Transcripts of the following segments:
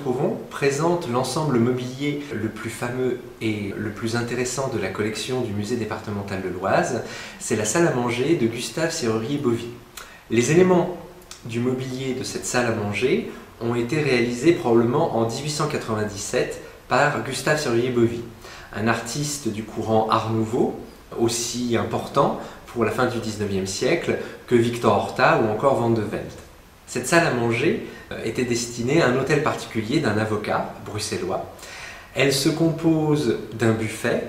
retrouvons présente l'ensemble mobilier le plus fameux et le plus intéressant de la collection du musée départemental de l'Oise. C'est la salle à manger de Gustave Serrurier-Bovy. Les éléments du mobilier de cette salle à manger ont été réalisés probablement en 1897 par Gustave Serrurier-Bovy, un artiste du courant Art Nouveau, aussi important pour la fin du XIXe siècle que Victor Horta ou encore Van de Velde. Cette salle à manger était destinée à un hôtel particulier d'un avocat bruxellois. Elle se compose d'un buffet,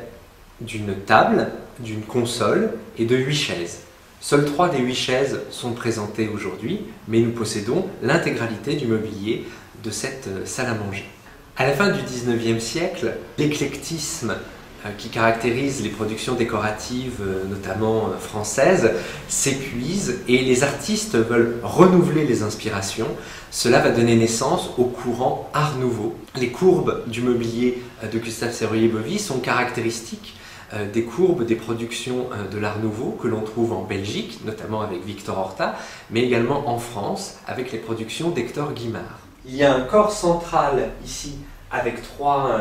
d'une table, d'une console et de 8 chaises. Seules 3 des 8 chaises sont présentées aujourd'hui, mais nous possédons l'intégralité du mobilier de cette salle à manger. À la fin du XIXe siècle, l'éclectisme qui caractérise les productions décoratives, notamment françaises, s'épuise et les artistes veulent renouveler les inspirations. Cela va donner naissance au courant Art Nouveau. Les courbes du mobilier de Gustave Serrurier-Bovy sont caractéristiques des courbes des productions de l'Art Nouveau que l'on trouve en Belgique, notamment avec Victor Horta, mais également en France avec les productions d'Hector Guimard. Il y a un corps central ici avec trois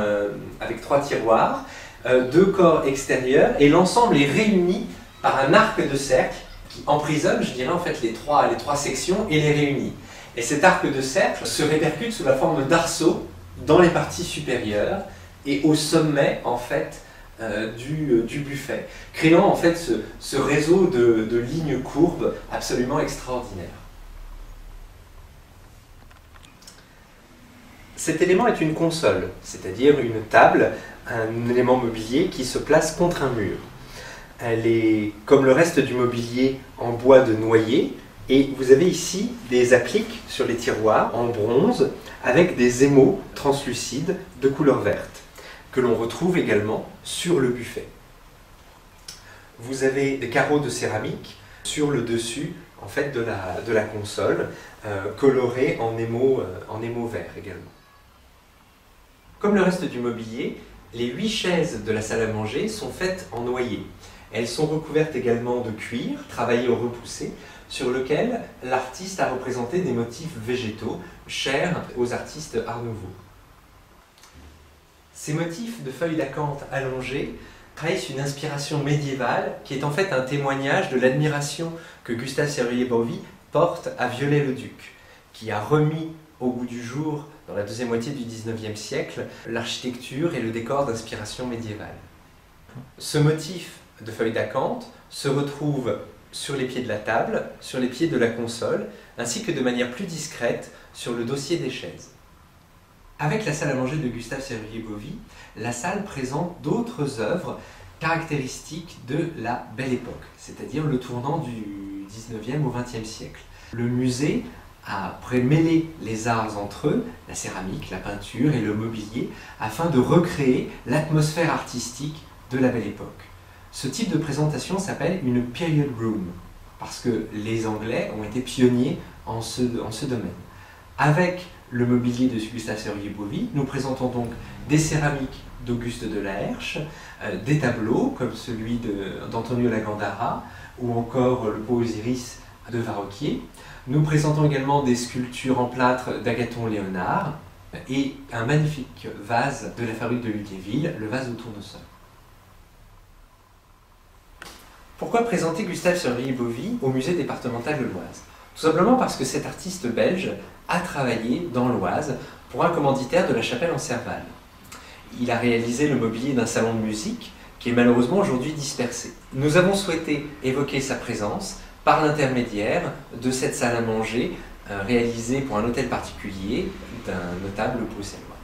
tiroirs, 2 corps extérieurs, et l'ensemble est réuni par un arc de cercle qui emprisonne, je dirais, en fait les trois sections et les réunit. Et cet arc de cercle se répercute sous la forme d'arceaux dans les parties supérieures et au sommet en fait du buffet, créant en fait ce réseau de lignes courbes absolument extraordinaire. Cet élément est une console, c'est-à-dire une table, un élément mobilier qui se place contre un mur. Elle est, comme le reste du mobilier, en bois de noyer, et vous avez ici des appliques sur les tiroirs en bronze avec des émaux translucides de couleur verte, que l'on retrouve également sur le buffet. Vous avez des carreaux de céramique sur le dessus en fait, de la console, colorés en émaux vert également. Comme le reste du mobilier, les 8 chaises de la salle à manger sont faites en noyer. Elles sont recouvertes également de cuir, travaillé au repoussé, sur lequel l'artiste a représenté des motifs végétaux, chers aux artistes Art Nouveau. Ces motifs de feuilles d'acanthe allongées trahissent une inspiration médiévale qui est en fait un témoignage de l'admiration que Gustave Serrurier-Bovy porte à Viollet-le-Duc, qui a remis au goût du jour, dans la deuxième moitié du XIXe siècle, l'architecture et le décor d'inspiration médiévale. Ce motif de feuilles d'acanthe se retrouve sur les pieds de la table, sur les pieds de la console, ainsi que de manière plus discrète sur le dossier des chaises. Avec la salle à manger de Gustave Serrurier-Bovy, la salle présente d'autres œuvres caractéristiques de la Belle Époque, c'est-à-dire le tournant du XIXe au XXe siècle. Le musée a mêlé les arts entre eux, la céramique, la peinture et le mobilier, afin de recréer l'atmosphère artistique de la Belle Époque. Ce type de présentation s'appelle une period room, parce que les Anglais ont été pionniers en ce domaine. Avec le mobilier de Gustave Serrurier-Bovy, nous présentons donc des céramiques d'Auguste de la Herche, des tableaux comme celui d'Antonio Lagandara ou encore le Beau Osiris de Varroquier. Nous présentons également des sculptures en plâtre d'Agathon Léonard et un magnifique vase de la fabrique de Lunéville, le vase au tournesol. Pourquoi présenter Gustave Serrurier-Bovy au musée départemental de l'Oise? Tout simplement parce que cet artiste belge a travaillé dans l'Oise pour un commanditaire de la Chapelle en Serval. Il a réalisé le mobilier d'un salon de musique qui est malheureusement aujourd'hui dispersé. Nous avons souhaité évoquer sa présence par l'intermédiaire de cette salle à manger réalisée pour un hôtel particulier d'un notable bruxellois.